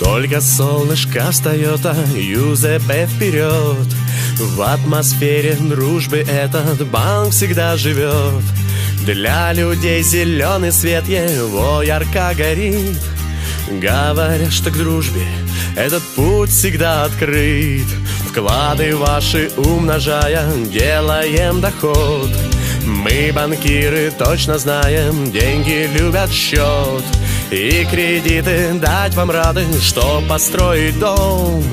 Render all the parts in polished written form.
Только солнышко встает, а Юзеппе вперед. В атмосфере дружбы этот банк всегда живет. Для людей зеленый свет его ярко горит. Говорят, что к дружбе этот путь всегда открыт. Вклады ваши умножая, делаем доход. Мы, банкиры, точно знаем, деньги любят счет. И кредиты дать вам рады, чтоб построить дом.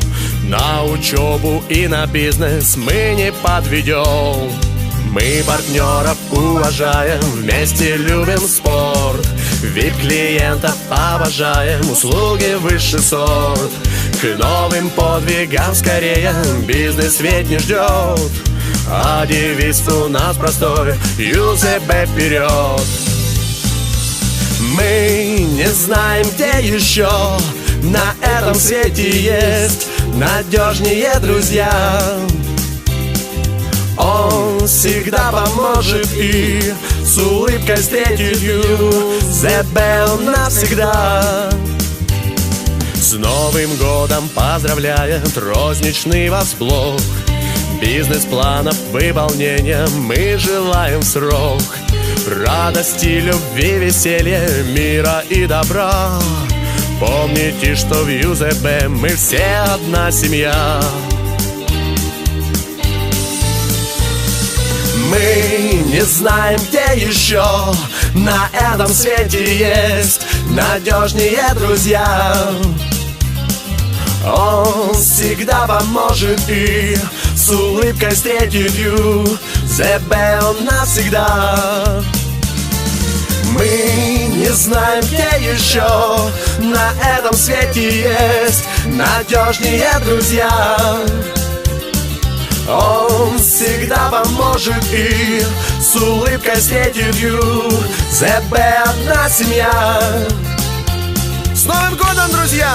На учебу и на бизнес мы не подведем. Мы партнеров уважаем, вместе любим спорт. VIP-клиентов обожаем, услуги высший сорт. К новым подвигам скорее бизнес ведь не ждет. А девиз у нас простой: Юзеппе вперед. Мы не знаем, где еще на этом свете есть надежнее друзья. Он всегда поможет и с улыбкой встретит Юзеппе навсегда. С Новым годом поздравляет розничный вас блок. Бизнес-планов выполнения мы желаем в срок. Радости, любви, веселья, мира и добра. Помните, что в Юзеппе мы все одна семья. Мы не знаем, где еще на этом свете есть надежнее друзья. Он всегда поможет и с улыбкой встретит Юзеппе навсегда. Мы не знаем, где еще на этом свете есть надежнее друзья. Он всегда поможет и с улыбкой встретит Юзеппе одна семья. С Новым годом, друзья!